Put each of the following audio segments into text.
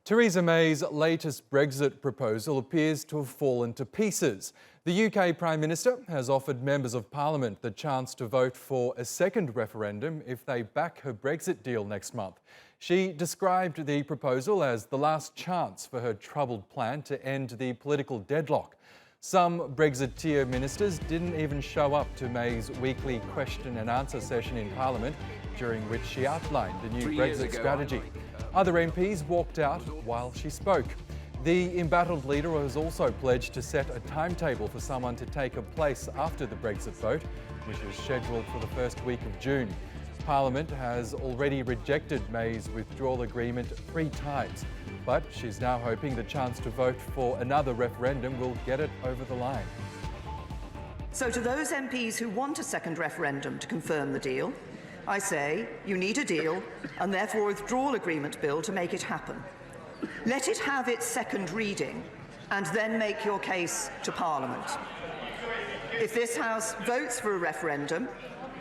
Theresa May's latest Brexit proposal appears to have fallen to pieces. The UK Prime Minister has offered members of Parliament the chance to vote for a second referendum if they back her Brexit deal next month. She described the proposal as the last chance for her troubled plan to end the political deadlock. Some Brexiteer ministers didn't even show up to May's weekly question and answer session in Parliament, during which she outlined a new Brexit strategy. Other MPs walked out while she spoke. The embattled leader has also pledged to set a timetable for someone to take her place after the Brexit vote, which is scheduled for the first week of June. Parliament has already rejected May's withdrawal agreement 3 times, but she's now hoping the chance to vote for another referendum will get it over the line. So to those MPs who want a second referendum to confirm the deal, I say you need a deal and therefore a withdrawal agreement bill to make it happen. Let it have its second reading and then make your case to Parliament. If this House votes for a referendum,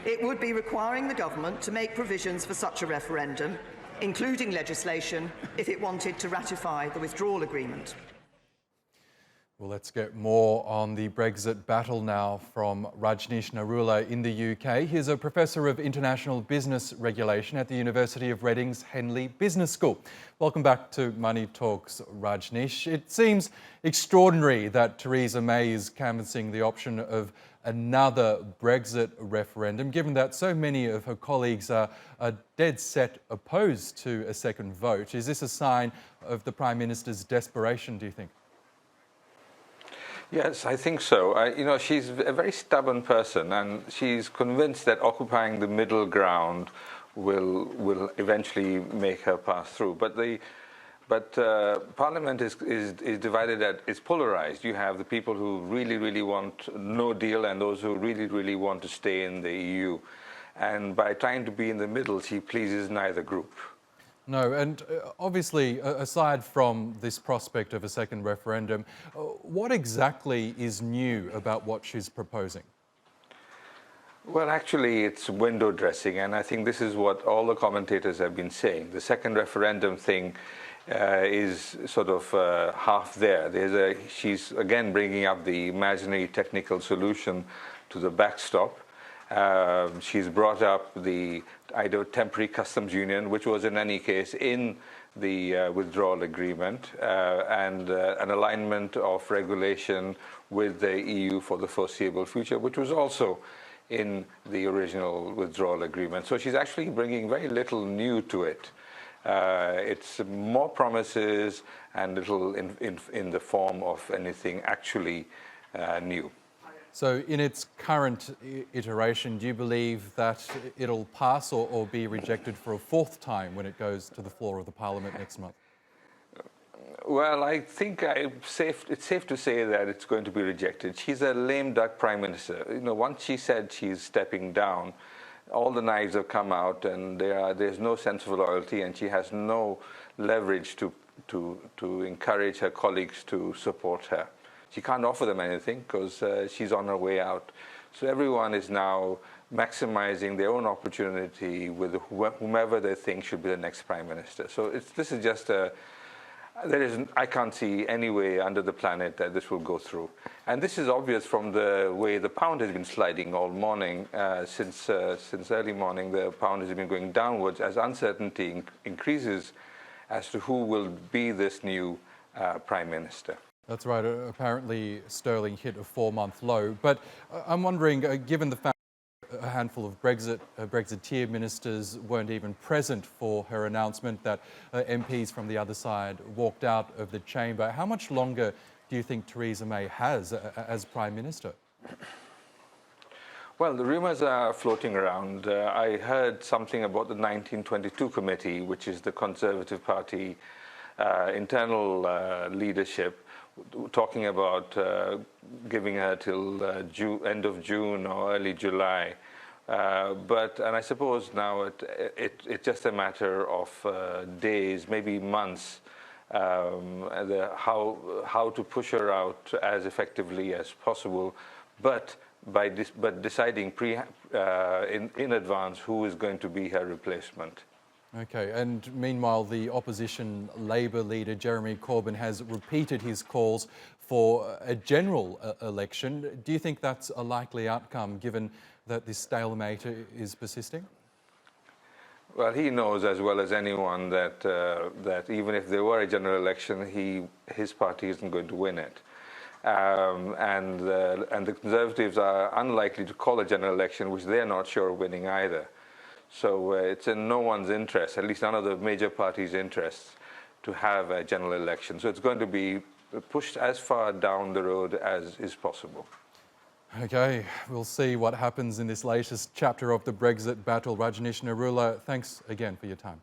it would be requiring the government to make provisions for such a referendum, including legislation if it wanted to ratify the withdrawal agreement. Well, let's get more on the Brexit battle now from Rajneesh Narula in the UK. He's a Professor of International Business Regulation at the University of Reading's Henley Business School. Welcome back to Money Talks, Rajneesh. It seems extraordinary that Theresa May is canvassing the option of another Brexit referendum, given that so many of her colleagues are dead set opposed to a second vote. Is this a sign of the Prime Minister's desperation, do you think? Yes, I think so. She's a very stubborn person, and she's convinced that occupying the middle ground will eventually make her pass through. But Parliament is divided. It's polarized. You have the people who really want no deal, and those who really want to stay in the EU. And by trying to be in the middle, she pleases neither group. No, and obviously, aside from this prospect of a second referendum, what exactly is new about what she's proposing? Well, actually, it's window dressing, and I think this is what all the commentators have been saying. The second referendum thing is sort of half there. She's again bringing up the imaginary technical solution to the backstop. She's brought up the temporary customs union, which was in any case in the withdrawal agreement, and an alignment of regulation with the EU for the foreseeable future, which was also in the original withdrawal agreement. So she's actually bringing very little new to it. It's more promises and little in the form of anything actually new. So in its current iteration, do you believe that it'll pass or be rejected for a 4th time when it goes to the floor of the Parliament next month? Well, I think it's safe to say that it's going to be rejected. She's a lame duck Prime Minister. Once she said she's stepping down, all the knives have come out, and there's no sense of loyalty, and she has no leverage to encourage her colleagues to support her. She can't offer them anything because she's on her way out. So everyone is now maximizing their own opportunity with whomever they think should be the next Prime Minister. So this is just I can't see any way under the planet that this will go through. And this is obvious from the way the pound has been sliding all morning. Since early morning, the pound has been going downwards as uncertainty increases as to who will be this new Prime Minister. That's right. Apparently, sterling hit a 4-month low. But I'm wondering, given the fact that a handful of Brexiteer ministers weren't even present for her announcement that MPs from the other side walked out of the chamber, how much longer do you think Theresa May has as Prime Minister? Well, the rumours are floating around. I heard something about the 1922 committee, which is the Conservative Party internal leadership, talking about giving her till end of June or early July. And I suppose now it's just a matter of days, maybe months, how to push her out as effectively as possible, but deciding in advance who is going to be her replacement. Okay, and meanwhile, the opposition Labor leader Jeremy Corbyn has repeated his calls for a general election. Do you think that's a likely outcome, given that this stalemate is persisting? Well, he knows as well as anyone that that even if there were a general election, his party isn't going to win it. And the Conservatives are unlikely to call a general election, which they're not sure of winning either. So it's in no one's interest, at least none of the major parties' interests, to have a general election. So it's going to be pushed as far down the road as is possible. Okay, we'll see what happens in this latest chapter of the Brexit battle. Rajneesh Narula, thanks again for your time.